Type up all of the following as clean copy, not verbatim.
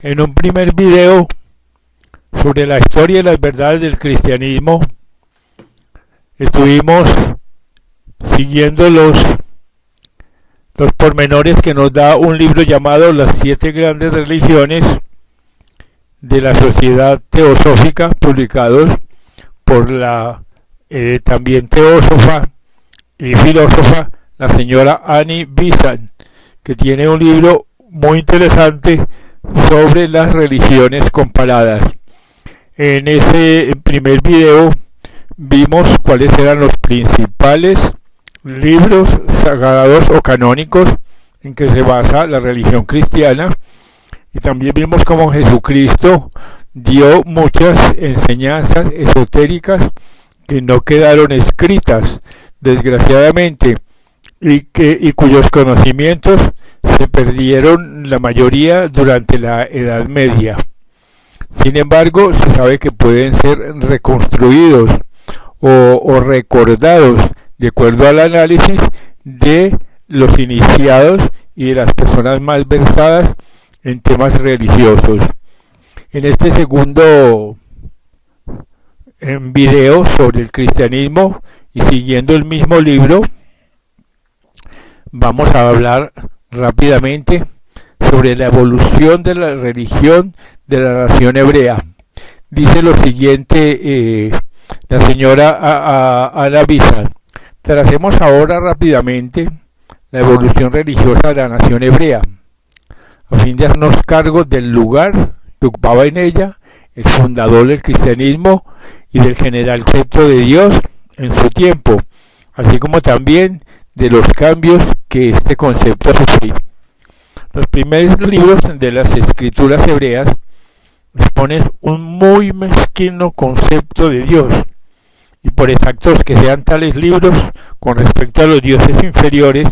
En un primer video sobre la historia y las verdades del cristianismo, estuvimos siguiendo los pormenores que nos da un libro llamado Las 7 grandes religiones de la Sociedad Teosófica, publicados por la también teósofa y filósofa, la señora Annie Besant, que tiene un libro muy interesante sobre las religiones comparadas. En ese primer video vimos cuáles eran los principales libros sagrados o canónicos en que se basa la religión cristiana, y también vimos cómo Jesucristo dio muchas enseñanzas esotéricas que no quedaron escritas, desgraciadamente, y cuyos conocimientos se perdieron la mayoría durante la Edad Media. Sin embargo, se sabe que pueden ser reconstruidos o recordados de acuerdo al análisis de los iniciados y de las personas más versadas en temas religiosos. En este segundo video sobre el cristianismo y siguiendo el mismo libro, vamos a hablar rápidamente sobre la evolución de la religión de la nación hebrea. Dice lo siguiente la señora Annie Besant: tracemos ahora rápidamente la evolución religiosa de la nación hebrea, a fin de hacernos cargo del lugar que ocupaba en ella el fundador del cristianismo y del general concepto de Dios en su tiempo, así como también de los cambios que este concepto sufrió. Los primeros libros de las escrituras hebreas exponen un muy mezquino concepto de Dios, y por exactos que sean tales libros con respecto a los dioses inferiores,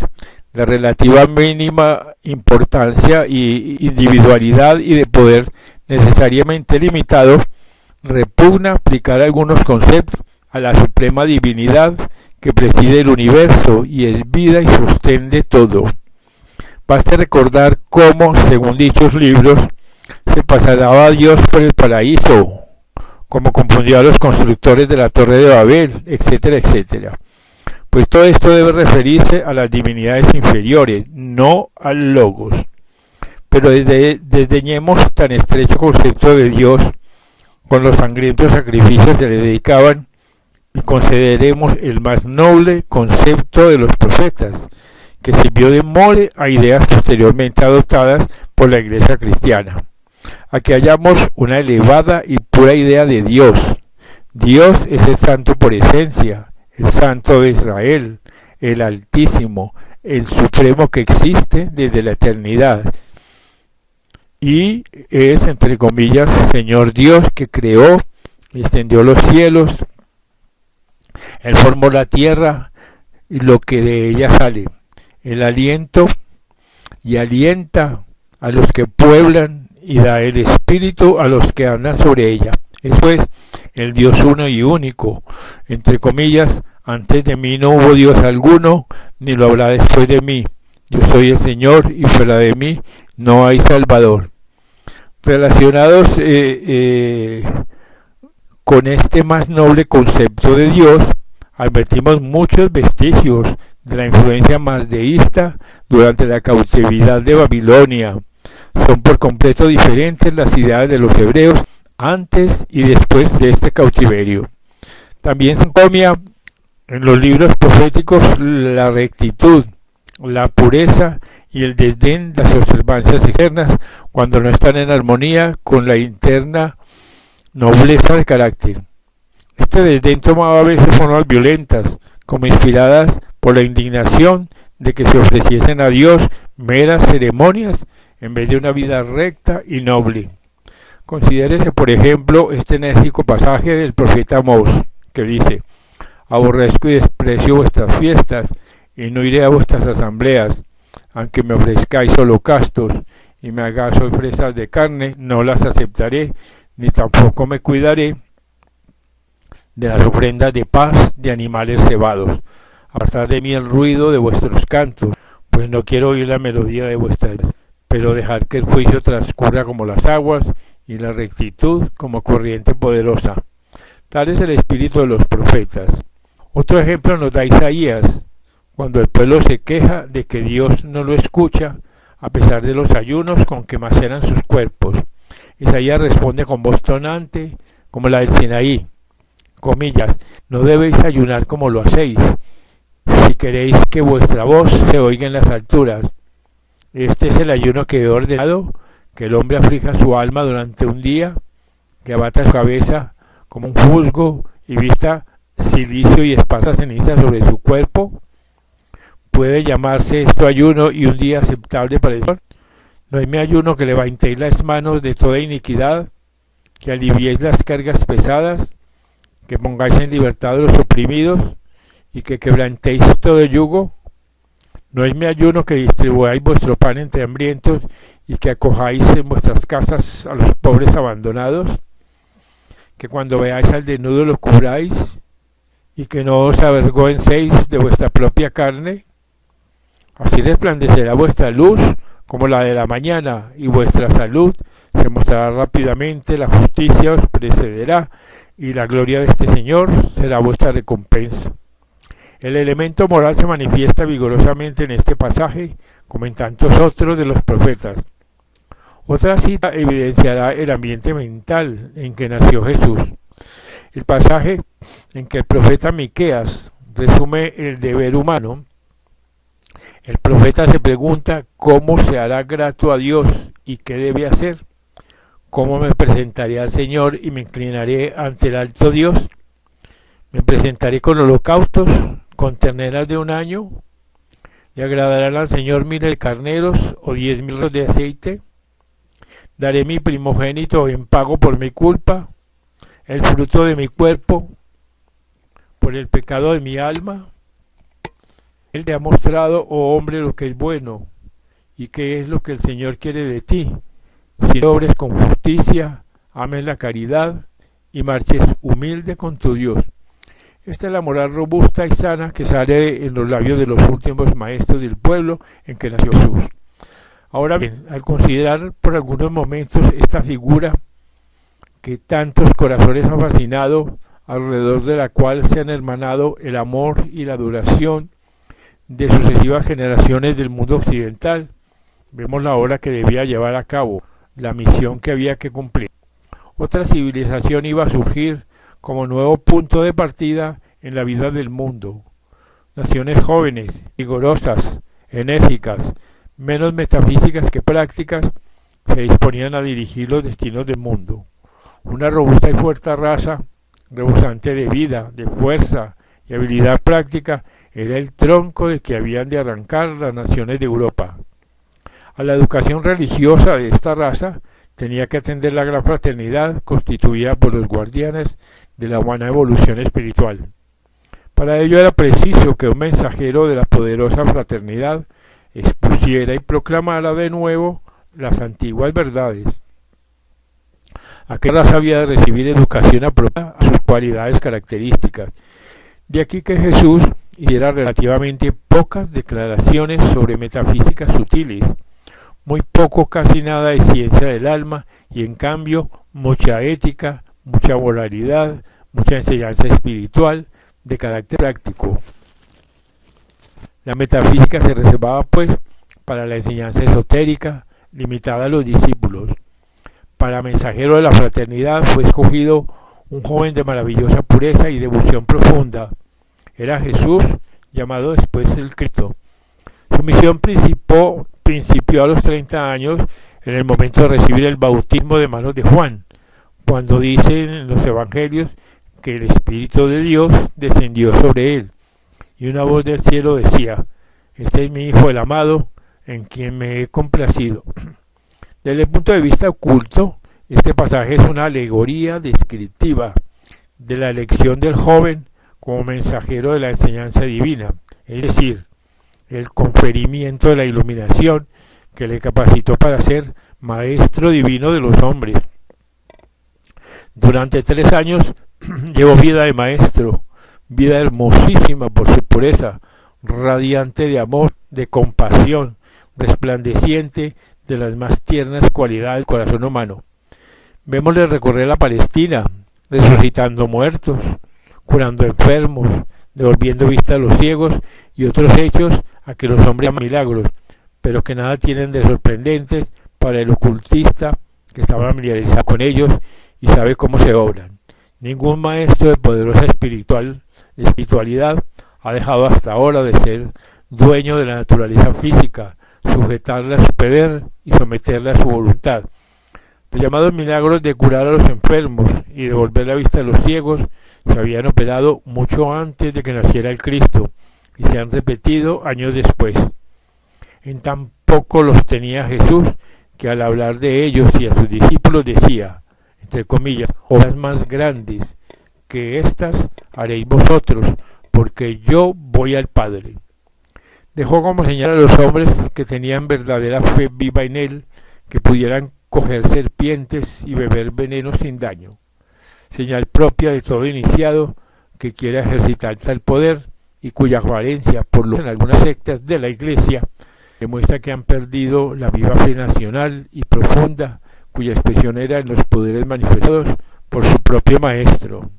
de relativa mínima importancia y individualidad y de poder necesariamente limitado, repugna aplicar algunos conceptos a la suprema divinidad que preside el universo y es vida y sostén de todo. Basta recordar cómo, según dichos libros, se pasaba a Dios por el paraíso, como confundió a los constructores de la Torre de Babel, etcétera, etcétera. Pues todo esto debe referirse a las divinidades inferiores, no al Logos. Pero desdeñemos tan estrecho concepto de Dios con los sangrientos sacrificios que le dedicaban, y consideremos el más noble concepto de los profetas, que sirvió de molde a ideas posteriormente adoptadas por la Iglesia cristiana. Aquí hallamos una elevada y pura idea de Dios. Dios es el santo por esencia, el santo de Israel, el altísimo, el supremo que existe desde la eternidad, y es, entre comillas, Señor Dios, que creó y extendió los cielos. Él formó la tierra y lo que de ella sale, el aliento, y alienta a los que pueblan y da el espíritu a los que andan sobre ella. Eso es el Dios uno y único. Entre comillas, antes de mí no hubo Dios alguno, ni lo habrá después de mí. Yo soy el Señor y fuera de mí no hay Salvador. Relacionados con este más noble concepto de Dios, advertimos muchos vestigios de la influencia mazdeísta durante la cautividad de Babilonia. Son por completo diferentes las ideas de los hebreos antes y después de este cautiverio. También se encomia en los libros proféticos la rectitud, la pureza y el desdén de las observancias externas cuando no están en armonía con la interna nobleza de carácter. Este desdén tomaba a veces formas violentas, como inspiradas por la indignación de que se ofreciesen a Dios meras ceremonias en vez de una vida recta y noble. Considérese, por ejemplo, este enérgico pasaje del profeta Amós, que dice: aborrezco y desprecio vuestras fiestas, y no iré a vuestras asambleas, aunque me ofrezcáis holocaustos y me hagáis ofrendas de carne, no las aceptaré, ni tampoco me cuidaré de las ofrendas de paz de animales cebados. Apartad de mí el ruido de vuestros cantos, pues no quiero oír la melodía de vuestras. pero dejar que el juicio transcurra como las aguas y la rectitud como corriente poderosa. Tal es el espíritu de los profetas. Otro ejemplo nos da Isaías, cuando el pueblo se queja de que Dios no lo escucha a pesar de los ayunos con que maceran sus cuerpos. Isaías responde con voz tonante, como la del Sinaí, comillas, no debéis ayunar como lo hacéis, si queréis que vuestra voz se oiga en las alturas. Este es el ayuno que he ordenado, que el hombre aflija su alma durante un día, que abata su cabeza como un juzgo y vista silicio y esparza ceniza sobre su cuerpo. ¿Puede llamarse esto ayuno y un día aceptable para el Señor? ¿No hay mi ayuno que levantéis las manos de toda iniquidad, que aliviéis las cargas pesadas, que pongáis en libertad a los oprimidos y que quebrantéis todo yugo? ¿No es mi ayuno que distribuyáis vuestro pan entre hambrientos y que acojáis en vuestras casas a los pobres abandonados? ¿Que cuando veáis al desnudo lo cubráis y que no os avergoncéis de vuestra propia carne? Así resplandecerá vuestra luz como la de la mañana, y vuestra salud se mostrará rápidamente, la justicia os precederá, y la gloria de este Señor será vuestra recompensa. El elemento moral se manifiesta vigorosamente en este pasaje, como en tantos otros de los profetas. Otra cita evidenciará el ambiente mental en que nació Jesús. El pasaje en que el profeta Miqueas resume el deber humano. El profeta se pregunta cómo se hará grato a Dios y qué debe hacer. ¿Cómo me presentaré al Señor y me inclinaré ante el alto Dios? ¿Me presentaré con holocaustos, con terneras de un año? ¿Le agradarán al Señor 1000 carneros o 10,000 de aceite? ¿Daré mi primogénito en pago por mi culpa, el fruto de mi cuerpo, por el pecado de mi alma? Él te ha mostrado, oh hombre, lo que es bueno, y qué es lo que el Señor quiere de ti, si obres con justicia, ames la caridad y marches humilde con tu Dios. Esta es la moral robusta y sana que sale en los labios de los últimos maestros del pueblo en que nació Jesús. Ahora bien, al considerar por algunos momentos esta figura que tantos corazones ha fascinado, alrededor de la cual se han hermanado el amor y la adoración de sucesivas generaciones del mundo occidental, vemos la obra que debía llevar a cabo, la misión que había que cumplir. Otra civilización iba a surgir como nuevo punto de partida en la vida del mundo. Naciones jóvenes, vigorosas, enérgicas, menos metafísicas que prácticas, se disponían a dirigir los destinos del mundo. Una robusta y fuerte raza, rebosante de vida, de fuerza y habilidad práctica, era el tronco de que habían de arrancar las naciones de Europa. A la educación religiosa de esta raza tenía que atender la gran fraternidad constituida por los guardianes de la humana evolución espiritual. Para ello era preciso que un mensajero de la poderosa fraternidad expusiera y proclamara de nuevo las antiguas verdades. Aquella raza había de recibir educación apropiada a sus cualidades características. De aquí que Jesús hiciera relativamente pocas declaraciones sobre metafísicas sutiles, muy poco, casi nada de ciencia del alma, y en cambio mucha ética, mucha moralidad, mucha enseñanza espiritual de carácter práctico. La metafísica se reservaba pues para la enseñanza esotérica, limitada a los discípulos. Para mensajero de la fraternidad fue escogido un joven de maravillosa pureza y devoción profunda. Era Jesús, llamado después el Cristo. Su misión principió a los 30 años, en el momento de recibir el bautismo de manos de Juan, cuando dicen en los evangelios que el Espíritu de Dios descendió sobre él, y una voz del cielo decía: este es mi Hijo el amado, en quien me he complacido. Desde el punto de vista oculto, este pasaje es una alegoría descriptiva de la elección del joven como mensajero de la enseñanza divina, es decir, el conferimiento de la iluminación que le capacitó para ser maestro divino de los hombres. Durante 3 años llevó vida de maestro, vida hermosísima por su pureza, radiante de amor, de compasión, resplandeciente de las más tiernas cualidades del corazón humano. Vémosle recorrer la Palestina, resucitando muertos, curando enfermos, devolviendo vista a los ciegos y otros hechos a que los hombres llaman milagros, pero que nada tienen de sorprendentes para el ocultista que está familiarizado con ellos y sabe cómo se obran. Ningún maestro de poderosa espiritualidad ha dejado hasta ahora de ser dueño de la naturaleza física, sujetarla a su poder y someterla a su voluntad. Los llamados milagros de curar a los enfermos y devolver la vista a los ciegos se habían operado mucho antes de que naciera el Cristo y se han repetido años después. En tan poco los tenía Jesús que al hablar de ellos y a sus discípulos decía, entre comillas, obras más grandes que estas haréis vosotros, porque yo voy al Padre. Dejó como señal a los hombres que tenían verdadera fe viva en él, que pudieran coger serpientes y beber veneno sin daño. Señal propia de todo iniciado que quiera ejercitar tal poder y cuya valencia, por lo menos en algunas sectas de la Iglesia, demuestra que han perdido la viva fe nacional y profunda, cuya expresión era en los poderes manifestados por su propio Maestro.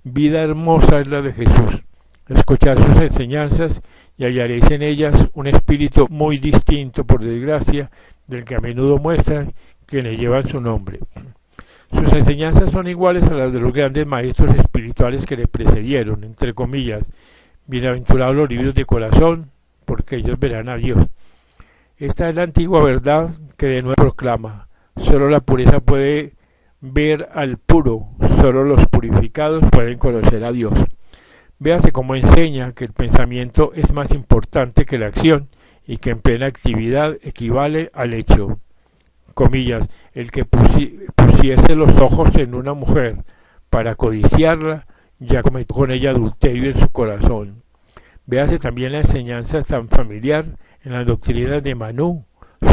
Vida hermosa es la de Jesús. Escuchad sus enseñanzas y hallaréis en ellas un espíritu muy distinto, por desgracia, del que a menudo muestran quienes llevan su nombre. Sus enseñanzas son iguales a las de los grandes maestros espirituales que le precedieron, entre comillas, bienaventurados los limpios de corazón, porque ellos verán a Dios. Esta es la antigua verdad que de nuevo proclama. Solo la pureza puede ver al puro, solo los purificados pueden conocer a Dios. Véase cómo enseña que el pensamiento es más importante que la acción y que en plena actividad equivale al hecho. Comillas, el que pusiese los ojos en una mujer para codiciarla, ya cometió con ella adulterio en su corazón. Véase también la enseñanza tan familiar en las doctrinas de Manú,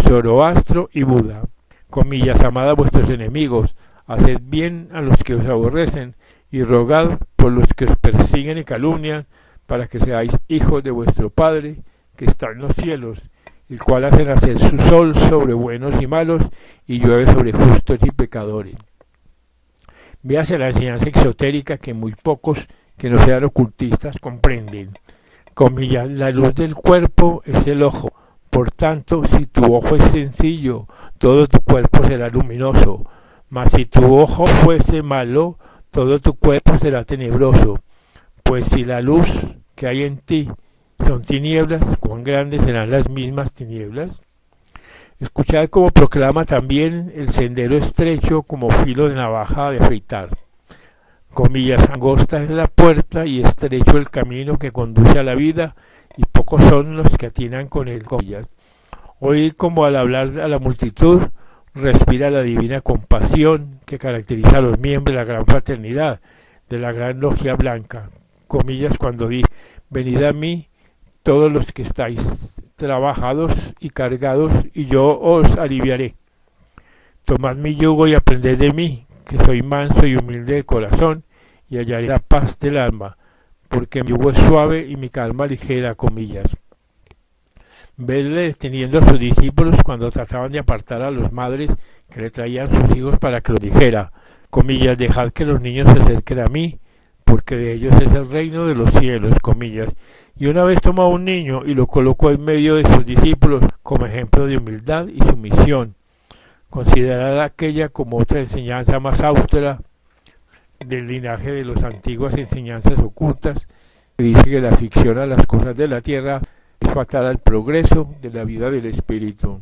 Zoroastro y Buda. Comillas, amad a vuestros enemigos, haced bien a los que os aborrecen y rogad por los que os persiguen y calumnian, para que seáis hijos de vuestro Padre que está en los cielos, el cual hace nacer su sol sobre buenos y malos y llueve sobre justos y pecadores. Véase la enseñanza exotérica que muy pocos que no sean ocultistas comprenden. Comillas, la luz del cuerpo es el ojo, por tanto, si tu ojo es sencillo, todo tu cuerpo será luminoso, mas si tu ojo fuese malo, todo tu cuerpo será tenebroso. Pues si la luz que hay en ti son tinieblas, ¿cuán grandes serán las mismas tinieblas? Escuchad cómo proclama también el sendero estrecho como filo de navaja de afeitar. Comillas, angosta es la puerta y estrecho el camino que conduce a la vida, y pocos son los que atinan con él. Comillas. Oíd como al hablar a la multitud respira la divina compasión que caracteriza a los miembros de la gran fraternidad, de la gran logia blanca. Comillas, cuando dice, venid a mí todos los que estáis trabajados y cargados, y yo os aliviaré. Tomad mi yugo y aprended de mí, que soy manso y humilde de corazón, y hallaré la paz del alma, porque mi yugo es suave y mi calma ligera. Comillas. Vedle deteniendo a sus discípulos cuando trataban de apartar a las madres que le traían sus hijos para que los dijera. Comillas, dejad que los niños se acerquen a mí, porque de ellos es el reino de los cielos. Comillas. Y una vez tomó a un niño y lo colocó en medio de sus discípulos como ejemplo de humildad y sumisión. Considerad aquella como otra enseñanza más austera del linaje de las antiguas enseñanzas ocultas, que dice que la ficción a las cosas de la tierra es fatal al progreso de la vida del espíritu.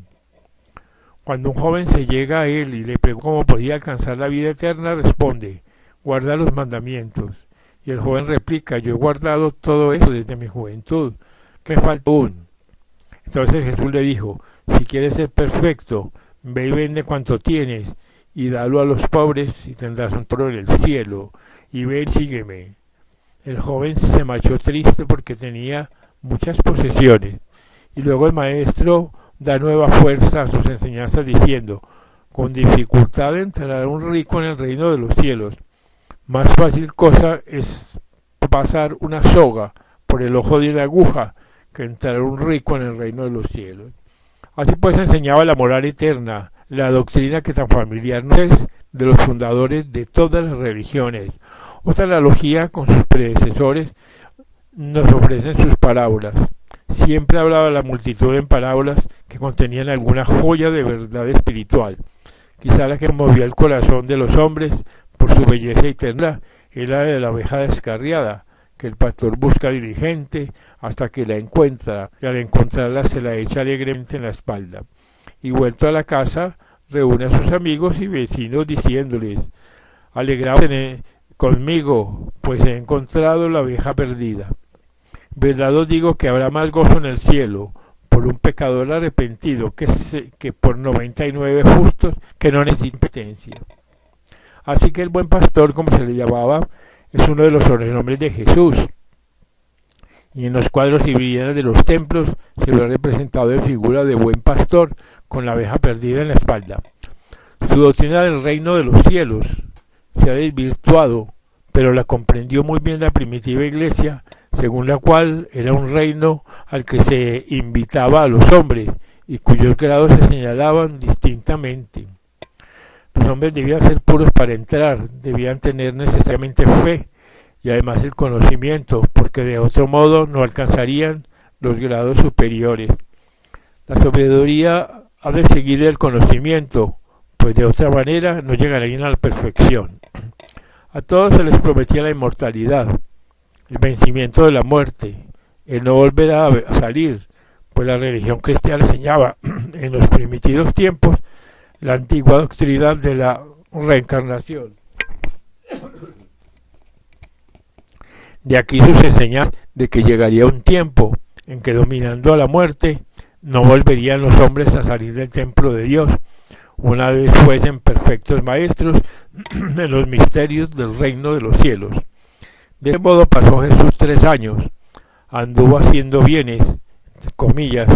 Cuando un joven se llega a él y le pregunta cómo podía alcanzar la vida eterna, responde, guarda los mandamientos. Y el joven replica, yo he guardado todo eso desde mi juventud, ¿qué me falta aún? Entonces Jesús le dijo, si quieres ser perfecto, ve y vende cuanto tienes, y dalo a los pobres, y tendrás un trono en el cielo, y ve y sígueme. El joven se marchó triste porque tenía muchas posesiones, y luego el maestro da nueva fuerza a sus enseñanzas diciendo, con dificultad entrará un rico en el reino de los cielos, más fácil cosa es pasar una soga por el ojo de una aguja que entrar un rico en el reino de los cielos. Así pues enseñaba la moral eterna, la doctrina que tan familiar nos es de los fundadores de todas las religiones. Otra analogía con sus predecesores nos ofrecen sus parábolas. Siempre hablaba a la multitud en parábolas que contenían alguna joya de verdad espiritual. Quizá la que movió el corazón de los hombres por su belleza y ternura era la de la oveja descarriada, que el pastor busca diligente hasta que la encuentra, y al encontrarla se la echa alegremente en la espalda. Y vuelto a la casa, reúne a sus amigos y vecinos diciéndoles: alegraos conmigo, pues he encontrado la oveja perdida. Verdad os digo que habrá más gozo en el cielo por un pecador arrepentido que por 99 justos que no necesitan penitencia. Así que el buen pastor, como se le llamaba, es uno de los sobrenombres de Jesús. Y en los cuadros y vidrieras de los templos se ve representado en figura de buen pastor con la oveja perdida en la espalda. Su doctrina del reino de los cielos se ha desvirtuado, pero la comprendió muy bien la primitiva iglesia, según la cual era un reino al que se invitaba a los hombres y cuyos grados se señalaban distintamente. Los hombres debían ser puros para entrar, debían tener necesariamente fe y además el conocimiento, porque de otro modo no alcanzarían los grados superiores. La sabiduría ha de seguir el conocimiento, pues de otra manera no llegarían a la perfección. A todos se les prometía la inmortalidad, el vencimiento de la muerte, el no volver a salir, pues la religión cristiana enseñaba en los primitivos tiempos la antigua doctrina de la reencarnación. De aquí sus enseñanzas de que llegaría un tiempo en que, dominando a la muerte, no volverían los hombres a salir del templo de Dios, una vez fuesen perfectos maestros de los misterios del reino de los cielos. De ese modo pasó Jesús 3 años, anduvo haciendo bienes, entre comillas,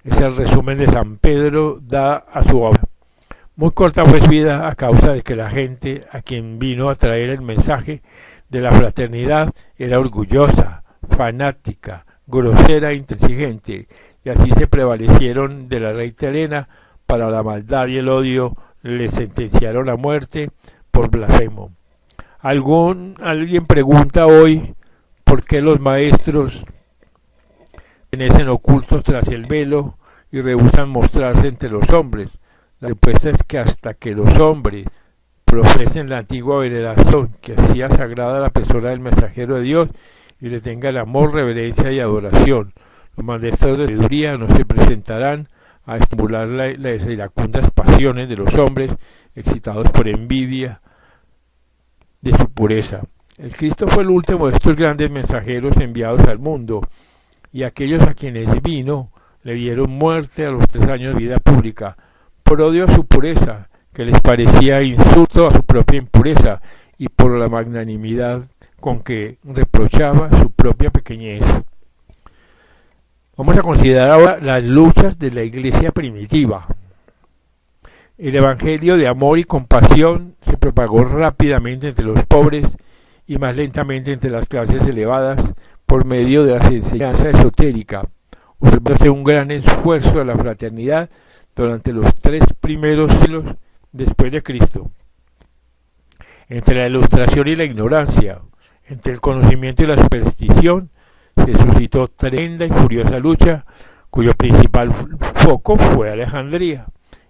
es el resumen de San Pedro da a su obra. Muy corta fue su vida a causa de que la gente a quien vino a traer el mensaje de la fraternidad era orgullosa, fanática, grosera e intransigente, y así se prevalecieron de la reina Helena para la maldad y el odio, le sentenciaron a muerte por blasfemo. Alguien pregunta hoy por qué los maestros permanecen ocultos tras el velo y rehúsan mostrarse entre los hombres. La respuesta es que hasta que los hombres profesen la antigua veneración que hacía sagrada la persona del mensajero de Dios y le tengan amor, reverencia y adoración, los maestros de sabiduría no se presentarán a estimular las iracundas pasiones de los hombres excitados por envidia de su pureza. El Cristo fue el último de estos grandes mensajeros enviados al mundo, y aquellos a quienes vino le dieron muerte a los 3 años de vida pública, por odio a su pureza, que les parecía insulto a su propia impureza, y por la magnanimidad con que reprochaba su propia pequeñez. Vamos a considerar ahora las luchas de la iglesia primitiva. El evangelio de amor y compasión se propagó rápidamente entre los pobres y más lentamente entre las clases elevadas por medio de la enseñanza esotérica, observándose un gran esfuerzo a la fraternidad durante los 3 primeros siglos después de Cristo. Entre la ilustración y la ignorancia, entre el conocimiento y la superstición, se suscitó tremenda y furiosa lucha, cuyo principal foco fue Alejandría,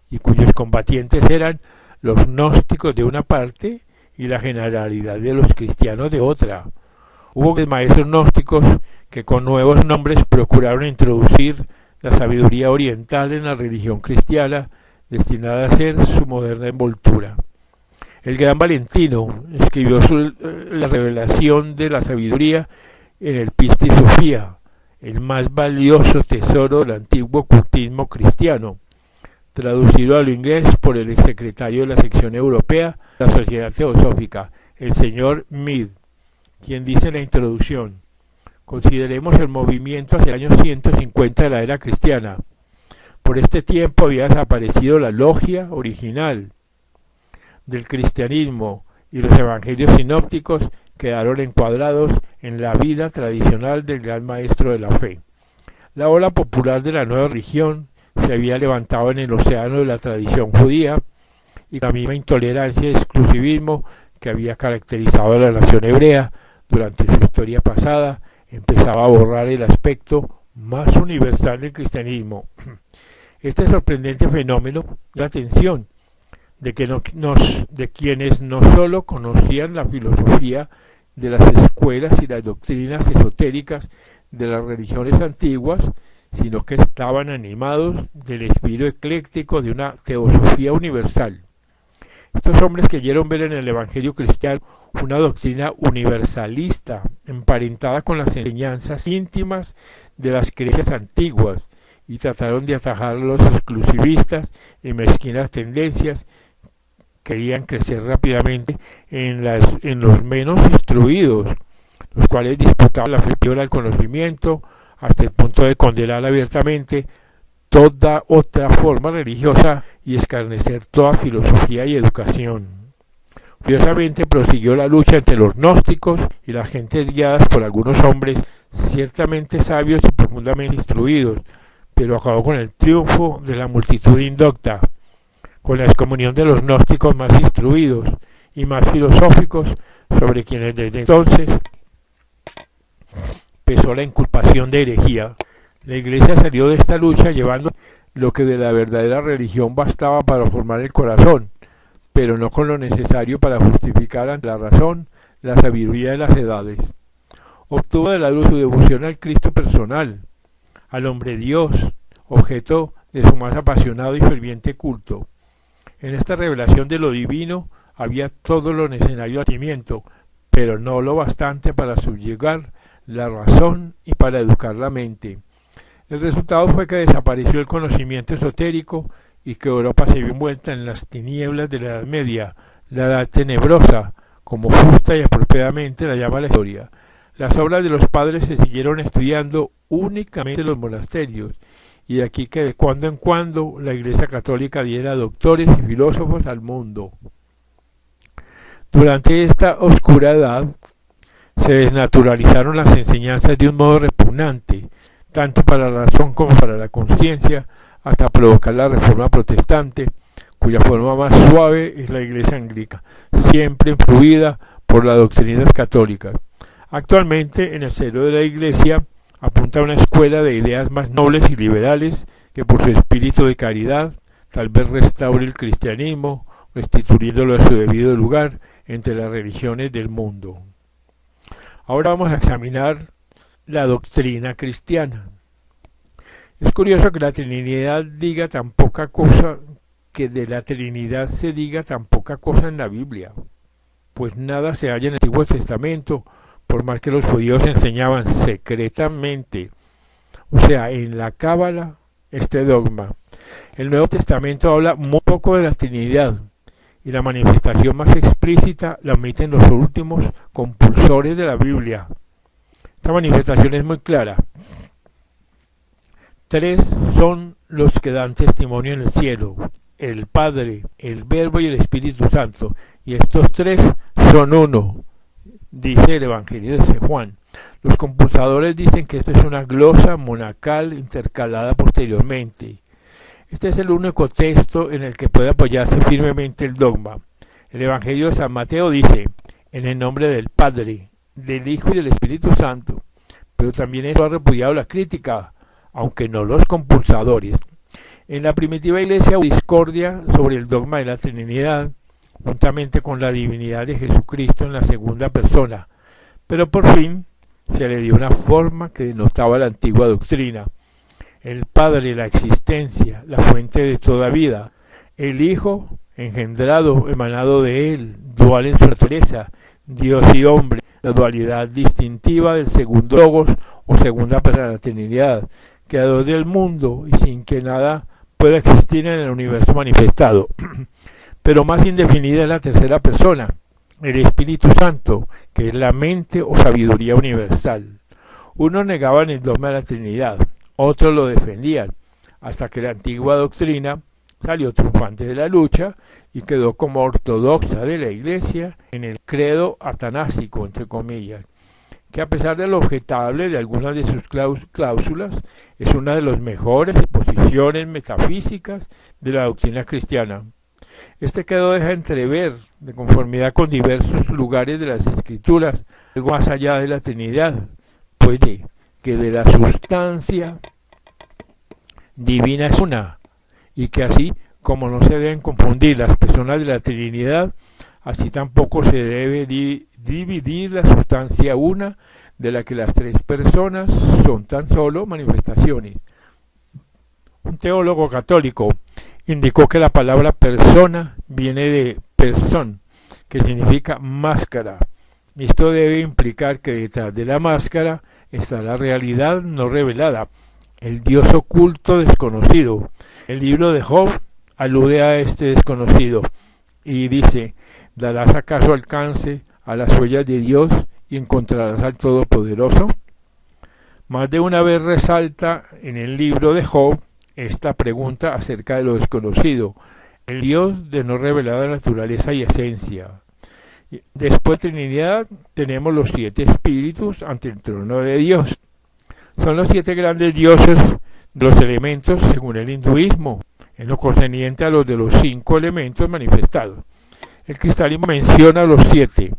y cuyos combatientes eran los gnósticos de una parte y la generalidad de los cristianos de otra. Hubo maestros gnósticos que con nuevos nombres procuraron introducir la sabiduría oriental en la religión cristiana, destinada a ser su moderna envoltura. El gran Valentino escribió la revelación de la sabiduría en el Pistis Sophia, el más valioso tesoro del antiguo ocultismo cristiano, traducido al inglés por el exsecretario de la sección europea de la Sociedad Teosófica, el señor Mead, quien dice en la introducción: consideremos el movimiento hacia el año 150 de la era cristiana. Por este tiempo había desaparecido la logia original del cristianismo y los evangelios sinópticos quedaron encuadrados en la vida tradicional del gran maestro de la fe. La ola popular de la nueva religión se había levantado en el océano de la tradición judía, y la misma intolerancia y exclusivismo que había caracterizado a la nación hebrea durante su historia pasada empezaba a borrar el aspecto más universal del cristianismo. Este sorprendente fenómeno, la atención de quienes no solo conocían la filosofía de las escuelas y las doctrinas esotéricas de las religiones antiguas, sino que estaban animados del espíritu ecléctico de una teosofía universal. Estos hombres creyeron ver en el Evangelio cristiano una doctrina universalista, emparentada con las enseñanzas íntimas de las creencias antiguas, y trataron de atajar a los exclusivistas y mezquinas tendencias que querían crecer rápidamente en los menos instruidos, los cuales disputaban la fiebre al conocimiento hasta el punto de condenar abiertamente toda otra forma religiosa y escarnecer toda filosofía y educación. Curiosamente prosiguió la lucha entre los gnósticos y las gentes guiadas por algunos hombres ciertamente sabios y profundamente instruidos, pero acabó con el triunfo de la multitud indocta, con la excomunión de los gnósticos más instruidos y más filosóficos, sobre quienes desde entonces pesó la inculpación de herejía. La Iglesia salió de esta lucha llevando lo que de la verdadera religión bastaba para formar el corazón, pero no con lo necesario para justificar ante la razón la sabiduría de las edades. Obtuvo de la luz su devoción al Cristo personal, al hombre Dios, objeto de su más apasionado y ferviente culto. En esta revelación de lo divino había todo lo necesario al sentimiento, pero no lo bastante para subyugar la razón y para educar la mente. El resultado fue que desapareció el conocimiento esotérico y que Europa se vio envuelta en las tinieblas de la Edad Media, la Edad Tenebrosa, como justa y apropiadamente la llama la historia. Las obras de los padres se siguieron estudiando únicamente en los monasterios, y de aquí que de cuando en cuando la Iglesia Católica diera doctores y filósofos al mundo. Durante esta oscura edad se desnaturalizaron las enseñanzas de un modo repugnante, tanto para la razón como para la conciencia, hasta provocar la Reforma Protestante, cuya forma más suave es la Iglesia Anglicana, siempre influida por las doctrinas católicas. Actualmente, en el seno de la Iglesia, apunta a una escuela de ideas más nobles y liberales que por su espíritu de caridad tal vez restaure el cristianismo, restituyéndolo a su debido lugar entre las religiones del mundo. Ahora vamos a examinar la doctrina cristiana. Es curioso que la Trinidad diga tan poca cosa, que de la Trinidad se diga tan poca cosa en la Biblia, pues nada se halla en el Antiguo Testamento, por más que los judíos enseñaban secretamente, o sea, en la Cábala, este dogma. El Nuevo Testamento habla muy poco de la Trinidad, y la manifestación más explícita la omiten los últimos compulsores de la Biblia. Esta manifestación es muy clara. 3 son los que dan testimonio en el cielo: el Padre, el Verbo y el Espíritu Santo, y estos 3 son uno, dice el Evangelio de San Juan. Los compulsadores dicen que esto es una glosa monacal intercalada posteriormente. Este es el único texto en el que puede apoyarse firmemente el dogma. El Evangelio de San Mateo dice: en el nombre del Padre, del Hijo y del Espíritu Santo. Pero también esto ha repudiado la crítica, aunque no los compulsadores. En la primitiva iglesia hubo discordia sobre el dogma de la Trinidad, juntamente con la divinidad de Jesucristo en la segunda persona, pero por fin se le dio una forma que denotaba la antigua doctrina: el Padre, la existencia, la fuente de toda vida; el Hijo, engendrado, emanado de Él, dual en su naturaleza, Dios y hombre, la dualidad distintiva del segundo logos o segunda persona de la Trinidad, creador del mundo y sin que nada pueda existir en el universo manifestado. Pero más indefinida es la tercera persona, el Espíritu Santo, que es la mente o sabiduría universal. Unos negaban el dogma de la Trinidad, otros lo defendían, hasta que la antigua doctrina salió triunfante de la lucha y quedó como ortodoxa de la Iglesia en el credo atanásico, entre comillas, que a pesar de lo objetable de algunas de sus cláusulas, es una de las mejores exposiciones metafísicas de la doctrina cristiana. Este credo deja entrever, de conformidad con diversos lugares de las Escrituras, algo más allá de la Trinidad, pues que de la sustancia divina es una, y que así como no se deben confundir las personas de la Trinidad, así tampoco se debe dividir la sustancia una, de la que las tres personas son tan solo manifestaciones. Un teólogo católico indicó que la palabra persona viene de person, que significa máscara. Esto debe implicar que detrás de la máscara está la realidad no revelada, el Dios oculto desconocido. El libro de Job alude a este desconocido y dice: ¿darás acaso alcance a las huellas de Dios y encontrarás al Todopoderoso? Más de una vez resalta en el libro de Job esta pregunta acerca de lo desconocido, el Dios de no revelada naturaleza y esencia. Después de Trinidad tenemos los 7 espíritus ante el trono de Dios. Son los 7 grandes dioses de los elementos según el hinduismo, en lo concerniente a los de los 5 elementos manifestados. El cristianismo menciona los 7.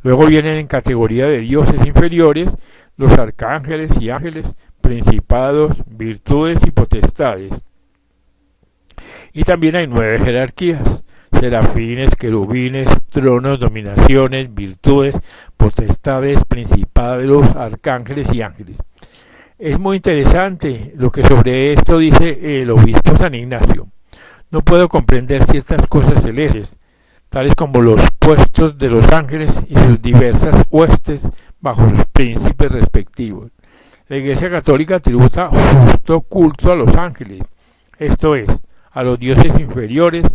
Luego vienen en categoría de dioses inferiores los arcángeles y ángeles, principados, virtudes y potestades. Y también hay 9 jerarquías: serafines, querubines, tronos, dominaciones, virtudes, potestades, principados, arcángeles y ángeles. Es muy interesante lo que sobre esto dice el obispo San Ignacio. No puedo comprender ciertas cosas celestes, tales como los puestos de los ángeles y sus diversas huestes bajo sus príncipes respectivos. La Iglesia Católica tributa justo culto a los ángeles, esto es, a los dioses inferiores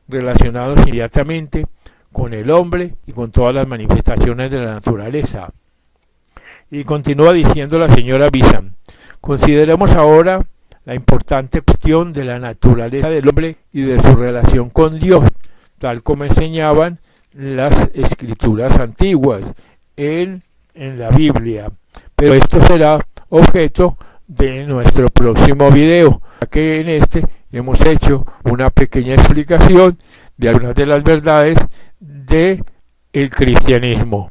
relacionados inmediatamente con el hombre y con todas las manifestaciones de la naturaleza. Y continúa diciendo la señora Bisam: consideremos ahora la importante cuestión de la naturaleza del hombre y de su relación con Dios, tal como enseñaban las escrituras antiguas en la Biblia. Pero esto será objeto de nuestro próximo video, ya que en este hemos hecho una pequeña explicación de algunas de las verdades del cristianismo.